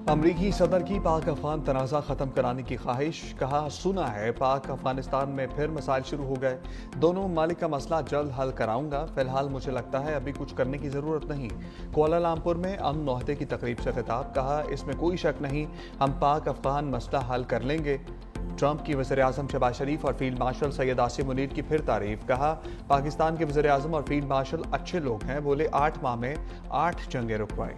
अमरीकी सदर की पाक अफगान तनाज़ा ख़त्म कराने की ख्वाहिश। कहा सुना है पाक अफगानिस्तान में फिर मसाइल शुरू हो गए। दोनों ममालिक का मसला जल्द हल कराऊंगा। फिलहाल मुझे लगता है अभी कुछ करने की ज़रूरत नहीं। कुआलालंपुर में अमन मुआहदे की तकरीब से खिताब। कहा इसमें कोई शक नहीं, हम पाक अफगान मसला हल कर लेंगे। ट्रंप की वज़ीर आज़म शहबाज शरीफ और फील्ड मार्शल सैयद आसिम मुनीर की फिर तारीफ। कहा पाकिस्तान के वज़ीर आज़म और फील्ड मार्शल अच्छे लोग हैं। बोले 8 माह में 8 जंगें रुकवाई।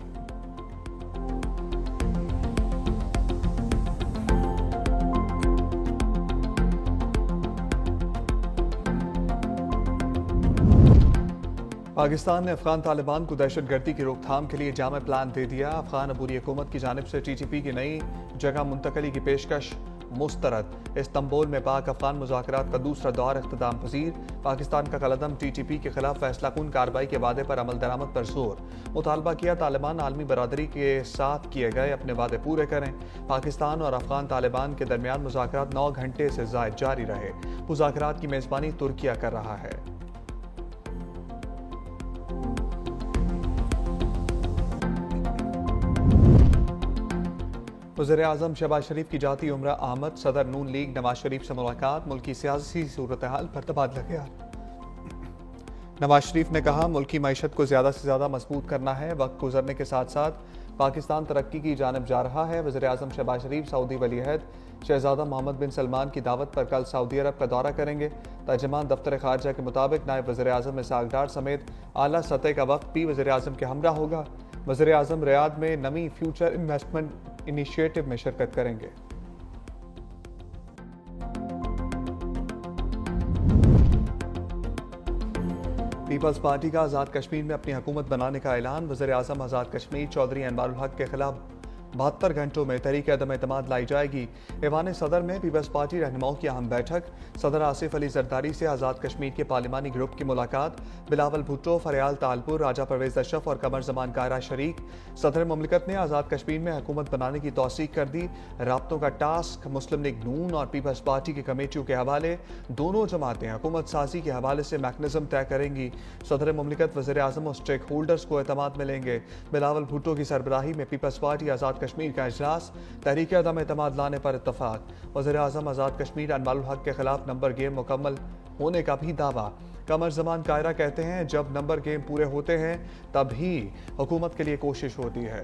पाकिस्तान ने अफगान तालिबान को दहशतगर्दी की रोकथाम के लिए जामे प्लान दे दिया। अफगान अबूरी हुकूमत की जानिब से TTP की नई जगह मुंतकली की पेशकश मुस्तरद। इस्तांबुल में पाक अफगान मुज़ाकरात का दूसरा दौर इख्तिताम पजीर। पाकिस्तान का कलदम TTP के खिलाफ फैसलाकुन कार्रवाई के वादे पर अमल दरामद पर जोर। मुतालबा किया तालिबान आलमी बरादरी के साथ किए गए अपने वादे पूरे करें। पाकिस्तान और अफगान तालिबान के दरमियान मुज़ाकरात 9 घंटे से ज़ायद जारी रहे। मुज़ाकरात की मेज़बानी तुर्किया कर रहा है। वज़ीर आज़म शहबाज शरीफ की जाती उम्रा आमद। सदर नून लीग नवाज शरीफ से मुलाकात। मुल्क की सियासी सूरत हाल पर तबादला ख्याल। नवाज शरीफ ने कहा मुल्क की मईशत को ज़्यादा से ज़्यादा मजबूत करना है। वक्त गुजरने के साथ साथ पाकिस्तान तरक्की की जानिब जा रहा है। वज़ीर आज़म शहबाज शरीफ सऊदी वलीअहद शहजादा मोहम्मद बिन सलमान की दावत पर कल सऊदी अरब का दौरा करेंगे। तर्जुमान दफ्तर खारजा के मुताबिक नायब वज़ीर आज़म इसहाक डार समेत आला सतह का वक्त भी वज़ीर आज़म के हमरा होगा। वज़ीर आज़म रियाद में नमी फ्यूचर इन्वेस्टमेंट इनिशिएटिव में शिरकत करेंगे। पीपल्स पार्टी का आज़ाद कश्मीर में अपनी हुकूमत बनाने का ऐलान। वज़ीर आज़म आज़ाद कश्मीर चौधरी अनवारुल हक के खिलाफ 72 घंटों में तहरीक अदम एतमाद लाई जाएगी। ऐवान सदर में पीपल्स पार्टी रहनुमाओं की अहम बैठक। सदर आसिफ अली जरदारी से आज़ाद कश्मीर के पार्लिमानी ग्रुप की मुलाकात। बिलावल भुट्टो, फरियाल तालपुर, राजा परवेज अशरफ और कमर जमान कायरा शरीक। सदर मुमलिकत ने आज़ाद कश्मीर में हुकूमत बनाने की तौसीक कर दी। राब्तों का टास्क मुस्लिम लीग नून और पीपल्स पार्टी की कमेटियों के हवाले। दोनों जमातें हुकूमत साजी के हवाले से मैकनिज़म तय करेंगी। सदर मुमलिकत वज़ीर आज़म और स्टेक होल्डर्स को एतमाद मिलेंगे। बिलावल भुट्टो की सरबराही में पीपल्स पार्टी आज़ाद कश्मीर का इजलास। तहरीक अदम एतमाद लाने पर इत्तफाक। वज़ीर आज़म आज़ाद कश्मीर अनवारुल हक के खिलाफ नंबर गेम मुकम्मल होने का भी दावा। कमर जमान कायरा कहते हैं जब नंबर गेम पूरे होते हैं तभी हुकूमत के लिए कोशिश होती है।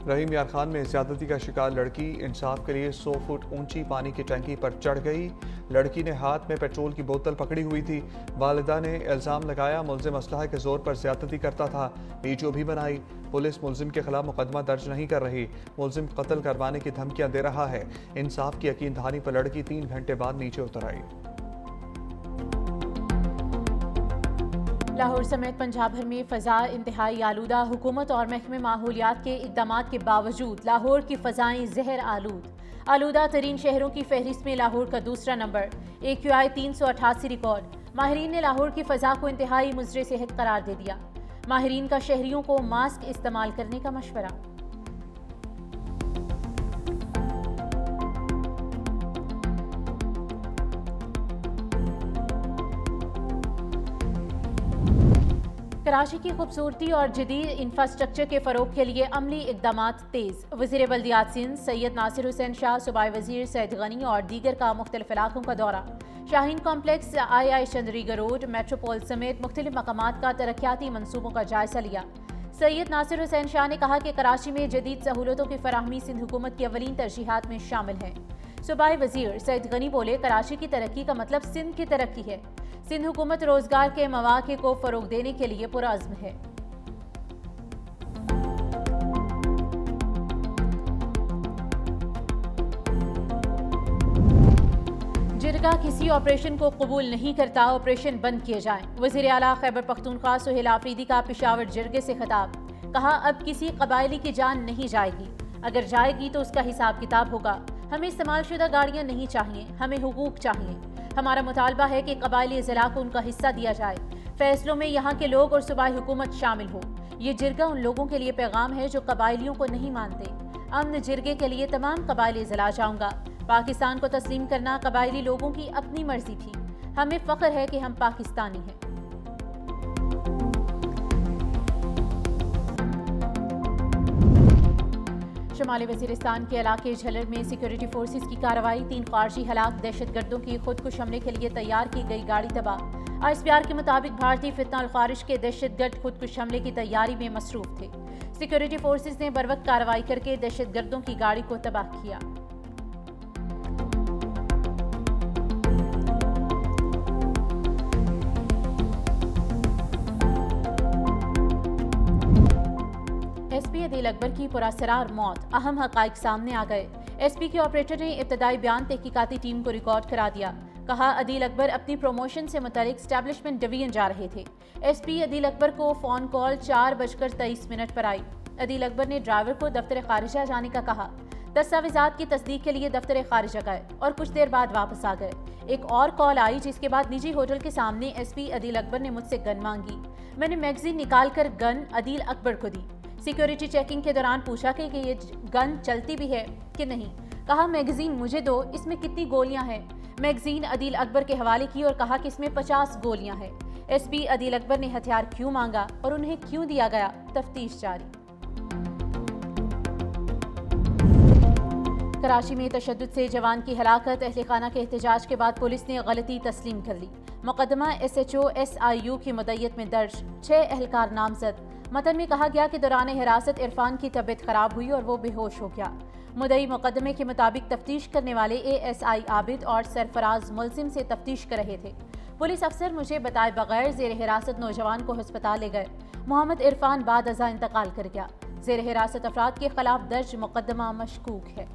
रहीम यार खान में ज्यादती का शिकार लड़की इंसाफ के लिए 100 फुट ऊंची पानी की टंकी पर चढ़ गई। लड़की ने हाथ में पेट्रोल की बोतल पकड़ी हुई थी। वालिदा ने इल्ज़ाम लगाया मुल्ज़िम असलहा के जोर पर ज्यादती करता था। वीडियो भी बनाई। पुलिस मुल्ज़िम के खिलाफ मुकदमा दर्ज नहीं कर रही। मुल्ज़िम कत्ल करवाने की धमकियां दे रहा है। इंसाफ की यकीन दहानी पर लड़की 3 घंटे बाद नीचे उतर आई। लाहौर समेत पंजाब भर में फ़ज़ा इंतहाई आलूदा। हुकूमत और महकमे माहौलियात के इक़दामात के बावजूद लाहौर की फ़ज़ाएँ ज़हर आलूदा तरीन शहरों की फहरिस्त में लाहौर का दूसरा नंबर। AQI 388 record. माहिरीन ने लाहौर की फ़ज़ा को इंतहाई मुज़र सेहत करार दे दिया। माहिरीन का शहरियों को मास्क इस्तेमाल करने का मशवरा। कराची की खूबसूरती और जदीद इंफ्रास्ट्रक्चर के फ़रोग के लिए अमली इक़दामात तेज़। वज़ीर बल्दियात सिंध सैयद नासिर हुसैन शाह, सूबाई वज़ीर सैयद गनी और दीगर का मुख्तलिफ इलाकों का दौरा। Shaheen complex, II Chundrigar road, Metropole समेत मुख्तलिफ मकामात का तरक्याती मनसूबों का जायजा लिया। सैयद नासिर हुसैन शाह ने कहा कि कराची में जदीद सहूलतों की फराहमी सिंध हुकूमत की अवलीन तरजीहात में शामिल है। सूबाई वज़ीर सैयद गनी बोले कराची की तरक्की का मतलब सिंध की तरक्की है। सिंध हुकूमत रोजगार के मौक़े को फ़रोग देने के लिए पुरअज़्म है। जिरगा किसी ऑपरेशन को कबूल नहीं करता, ऑपरेशन बंद किए जाएं। वज़ीर आला खैबर पख्तूनख्वा सुहेल आफरीदी का पेशावर जिरगे से खिताब। कहा अब किसी कबायली की जान नहीं जाएगी, अगर जाएगी तो उसका हिसाब किताब होगा। हमें इस्तेमालशुदा गाड़ियाँ नहीं चाहिए, हमें हुकूक चाहिए। हमारा मुतालबा है कि कबायली ज़िला को उनका हिस्सा दिया जाए। फैसलों में यहाँ के लोग और सूबाई हुकूमत शामिल हो। ये जिरगा उन लोगों के लिए पैगाम है जो कबायलियों को नहीं मानते। अमन जिरगे के लिए तमाम कबायली ज़िला जाऊँगा। पाकिस्तान को तस्लीम करना कबायली लोगों की अपनी मर्जी थी। हमें फ़ख्र है कि हम पाकिस्तानी हैं। शुमाली वजीरिस्तान के इलाके झलर में सिक्योरिटी फोर्सेस की कार्रवाई, 3 खारजी हलाक, दहशतगर्दों की खुदकुश हमले के लिए तैयार की गई गाड़ी तबाह। ISPR के मुताबिक भारतीय फितना अल खारिज के दहशतगर्द खुदकुश हमले की तैयारी में मसरूफ थे। सिक्योरिटी फोर्सेस ने बरवक्त कार्रवाई करके दहशतगर्दों की गाड़ी को तबाह किया। SP अदील अकबर की पुरअसरार मौत, अहम हकाइक सामने आ गए। SP के ऑपरेटर ने इब्तदाई बयान तहकीकाती टीम को रिकॉर्ड करा दिया। कहा, अदील अकबर अपनी प्रमोशन से मुतालिक स्टैब्लिशमेंट डिवीजन जा रहे थे। SP अदील अकबर को फ़ोन कॉल 4:23 पर आई। अदील अकबर ने ड्राइवर को दफ्तर खारिजा जाने का कहा। दस्तावेजात की तस्दीक के लिए दफ्तर खारिजा गए और कुछ देर बाद वापस आ गए। एक और कॉल आई जिसके बाद निजी होटल के सामने SP अदील अकबर ने मुझसे गन मांगी। मैंने मैगजीन निकाल कर गन अदील अकबर को दी। सिक्योरिटी चेकिंग के दौरान पूछा कि ये गन चलती भी है कि नहीं। कहा, मैगजीन मुझे दो, इसमें कितनी गोलियां हैं। मैगजीन अदील अकबर के हवाले की और कहा कि इसमें 50 गोलियां हैं। SP अदील अकबर ने हथियार क्यों मांगा और उन्हें क्यों दिया गया, तफ्तीश जारी। कराची में तशद्दुद से जवान की हलाकत, अहले खाना के एहतजाज के बाद पुलिस ने गलती तस्लीम कर ली। मुकदमा SHO SIU की मुद्दत में दर्ज, 6 अहलकार नामजद। मतन में कहा गया कि दौरान हिरासत इरफान की तबीयत खराब हुई और वो बेहोश हो गया। मुद्दई मुकदमे के मुताबिक तफ्तीश करने वाले ASI आबिद और सरफराज मुलजिम से तफ्तीश कर रहे थे। पुलिस अफसर मुझे बताए बगैर जेर हिरासत नौजवान को अस्पताल ले गए। मोहम्मद इरफान बाद अज़ा इंतकाल कर गया। जेर हिरासत अफराद के खिलाफ दर्ज मुकदमा मशकूक है।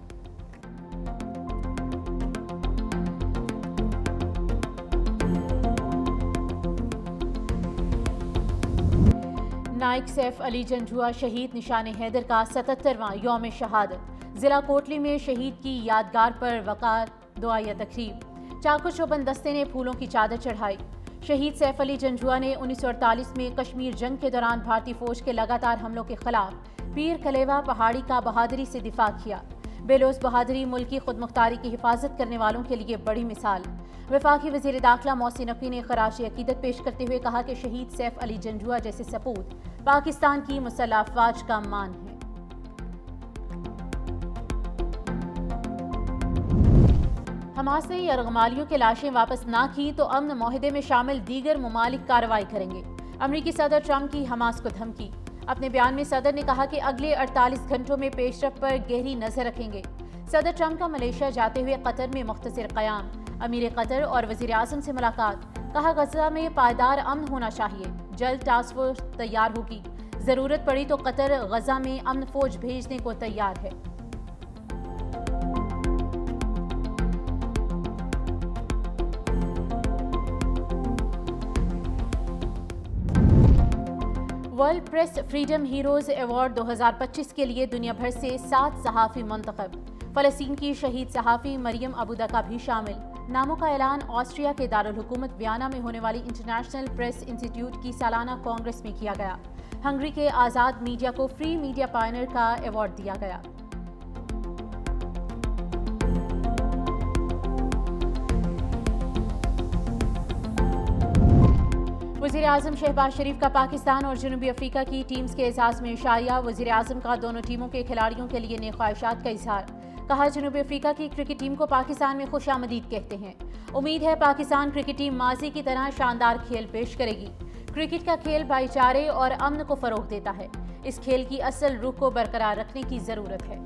नाइक सैफ अली जंजुआ शहीद निशान हैदर का 77वां यौम शहादत। जिला कोटली में शहीद की यादगार पर वकार दुआया तकरीब। चाको चौबंद दस्ते ने फूलों की चादर चढ़ाई। शहीद सैफ अली जंजुआ ने 1948 में कश्मीर जंग के दौरान भारतीय फौज के लगातार हमलों के खिलाफ पीर कलेवा पहाड़ी का बहादुरी से दिफा किया। बेलोस बहादुरी मुल्क की खुदमुख्तारी की हिफाजत करने वालों के लिए बड़ी मिसाल। वफाकी वज़ीर दाखिला मोहसिन नकवी ने खराज अकीदत पेश करते हुए कहा कि शहीद सैफ अली जंजुआ जैसे सपूत पाकिस्तान की मुसल्लह अफवाज का मान है। हमास ने यरगमालियों की लाशें वापस ना की तो अमन मुआहदे में शामिल दीगर ममालिक कार्रवाई करेंगे। अमरीकी सदर ट्रंप की हमास को धमकी। अपने बयान में सदर ने कहा कि अगले 48 घंटों में पेशरफ पर गहरी नजर रखेंगे। सदर ट्रंप का मलेशिया जाते हुए कतर में मुख्तसर क़याम। अमीर कतर और वज़ीर आज़म से मुलाकात। कहा, गजा में पायदार अमन होना चाहिए। जल्द टास्क फोर्स तैयार होगी। जरूरत पड़ी तो कतर गजा में अमन फौज भेजने को तैयार है। World press freedom heroes award 2025 के लिए दुनिया भर से 7 सहाफ़ी मुंतखब। फ़लस्तीन की शहीद सहाफ़ी मरियम अबूदका भी शामिल। नामों का ऐलान ऑस्ट्रिया के दारुल हुकूमत वियना में होने वाली इंटरनेशनल प्रेस इंस्टीट्यूट की सालाना कांग्रेस में किया गया। हंगरी के आज़ाद मीडिया को फ्री मीडिया पायनियर का अवार्ड दिया गया। वज़ीर आज़म शहबाज शरीफ का पाकिस्तान और जनूबी अफ्रीका की टीम्स के एजाज़ में शाया। वज़ीर आज़म का दोनों टीमों के खिलाड़ियों के लिए नेक ख्वाहिशात का इजहार। कहा, जनूबी अफ्रीका की क्रिकेट टीम को पाकिस्तान में खुशामदीद कहते हैं। उम्मीद है पाकिस्तान क्रिकेट टीम माजी की तरह शानदार खेल पेश करेगी। क्रिकेट का खेल भाईचारे और अमन को फ़रोग़ देता है। इस खेल की असल रूह को बरकरार रखने की ज़रूरत है।